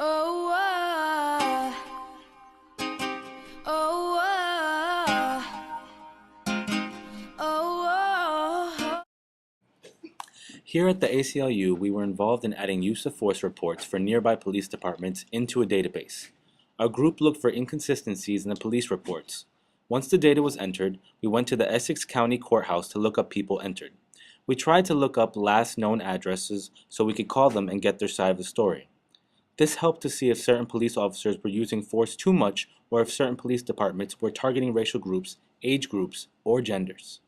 Oh, oh, oh. Here at the ACLU, we were involved in adding use of force reports for nearby police departments into a database. Our group looked for inconsistencies in the police reports. Once the data was entered, we went to the Essex County Courthouse to look up people entered. We tried to look up last known addresses so we could call them and get their side of the story. This helped to see if certain police officers were using force too much or if certain police departments were targeting racial groups, age groups, or genders.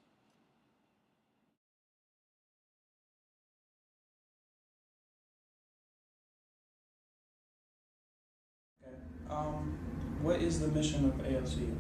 Okay. What is the mission of ALCU?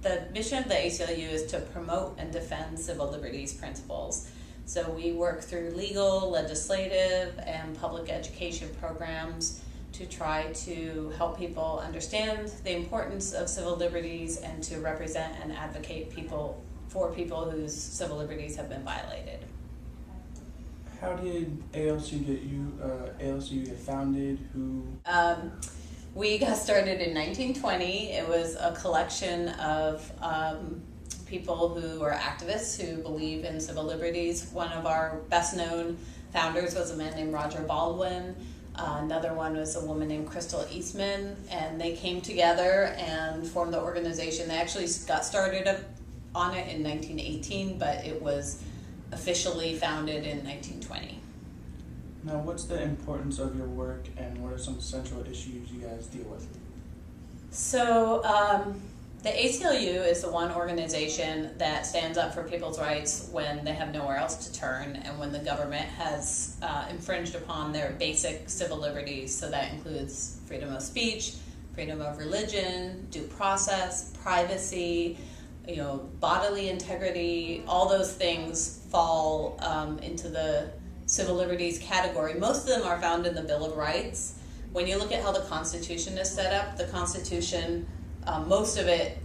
The mission of the ACLU is to promote and defend civil liberties principles. So we work through legal, legislative, and public education programs to try to help people understand the importance of civil liberties and to represent and advocate for people whose civil liberties have been violated. How did ALCU get founded? Who? We got started in 1920. It was a collection of people who are activists who believe in civil liberties. One of our best known founders was a man named Roger Baldwin. Another one was a woman named Crystal Eastman, and they came together and formed the organization. They actually got started on it in 1918, but it was officially founded in 1920. Now, what's the importance of your work, and what are some central issues you guys deal with? So the ACLU is the one organization that stands up for people's rights when they have nowhere else to turn and when the government has infringed upon their basic civil liberties. So that includes freedom of speech, freedom of religion, due process, privacy, bodily integrity. All those things fall into the civil liberties category. Most of them are found in the Bill of Rights. When you look at how the Constitution is set up, the Constitution, most of it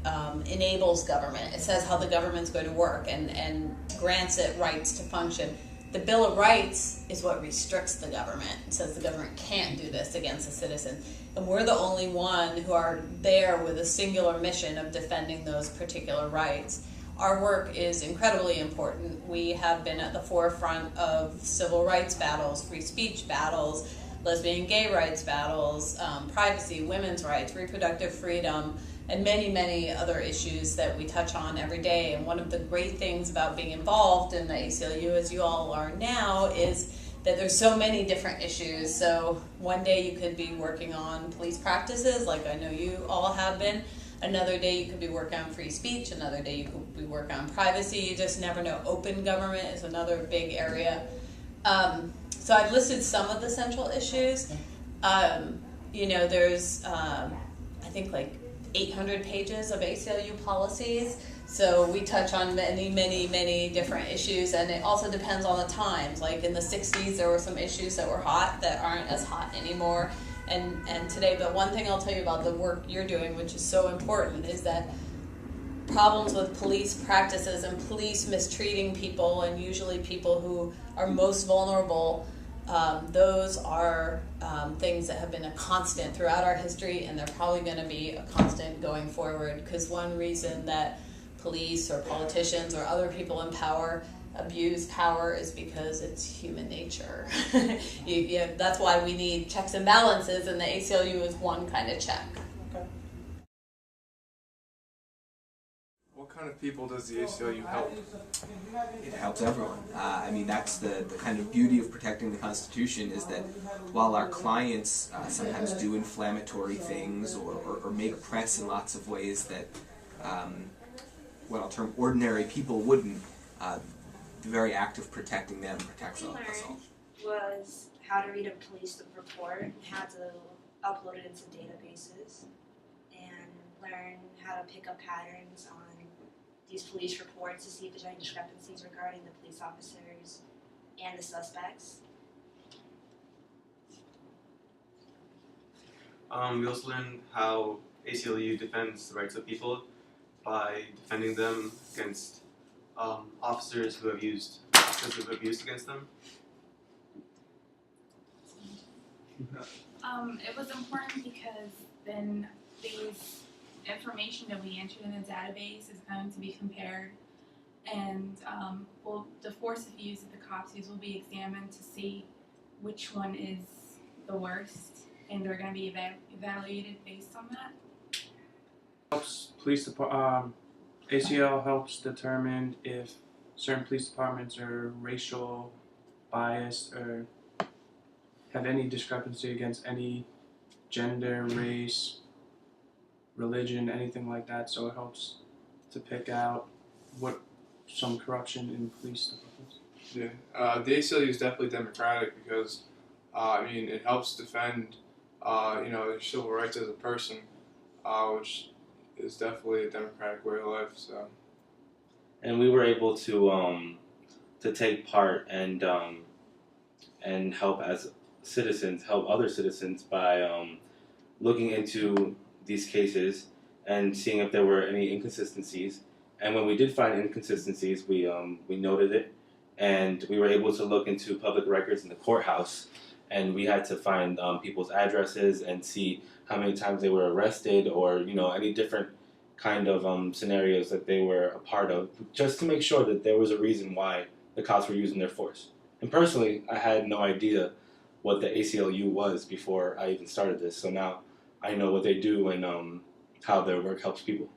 enables government. It says how the government's going to work and grants it rights to function. The Bill of Rights is what restricts the government. It says the government can't do this against a citizen. And we're the only one who are there with a singular mission of defending those particular rights. Our work is incredibly important. We have been at the forefront of civil rights battles, free speech battles, lesbian and gay rights battles, privacy, women's rights, reproductive freedom, and many, many other issues that we touch on every day. And one of the great things about being involved in the ACLU, as you all are now, is that there's so many different issues. So one day you could be working on police practices, like I know you all have been. Another day you could be working on free speech. Another day you could be working on privacy. You just never know. Open government is another big area. So I've listed some of the central issues. There's I think like 800 pages of ACLU policies. So we touch on many, many, many different issues, and it also depends on the times. Like in the 60s, there were some issues that were hot that aren't as hot anymore. And today, but one thing I'll tell you about the work you're doing, which is so important, is that problems with police practices and police mistreating people, and usually people who are most vulnerable, those are things that have been a constant throughout our history, and they're probably going to be a constant going forward, because one reason that police or politicians or other people in power abuse power is because it's human nature. That's why we need checks and balances, and the ACLU is one kind of check. Okay. What kind of people does the ACLU help? It helps everyone. That's the kind of beauty of protecting the Constitution, is that while our clients sometimes do inflammatory things or make press in lots of ways that what I'll term ordinary people wouldn't, the very act of protecting them protects us all. Was how to read a police report, how to upload it into databases, and learn how to pick up patterns on these police reports to see if there's any discrepancies regarding the police officers and the suspects. We also learned how ACLU defends the rights of people by defending them against officers who have used excessive abuse against them. It was important because then these information that we entered in the database is going to be compared, and the force of use that the cops use will be examined to see which one is the worst, and they're going to be evaluated based on that. Police department, ACL helps determine if certain police departments are racial biased or have any discrepancy against any gender, race, religion, anything like that. So it helps to pick out what some corruption in police departments. Yeah, the ACLU is definitely democratic because, it helps defend, your civil rights as a person, which is definitely a democratic way of life. So. And we were able to take part and help as citizens, help other citizens by looking into these cases and seeing if there were any inconsistencies. And when we did find inconsistencies, we noted it, and we were able to look into public records in the courthouse, and we had to find people's addresses and see how many times they were arrested, or any different kind of scenarios that they were a part of, just to make sure that there was a reason why the cops were using their force. And personally, I had no idea what the ACLU was before I even started this, so now I know what they do and how their work helps people.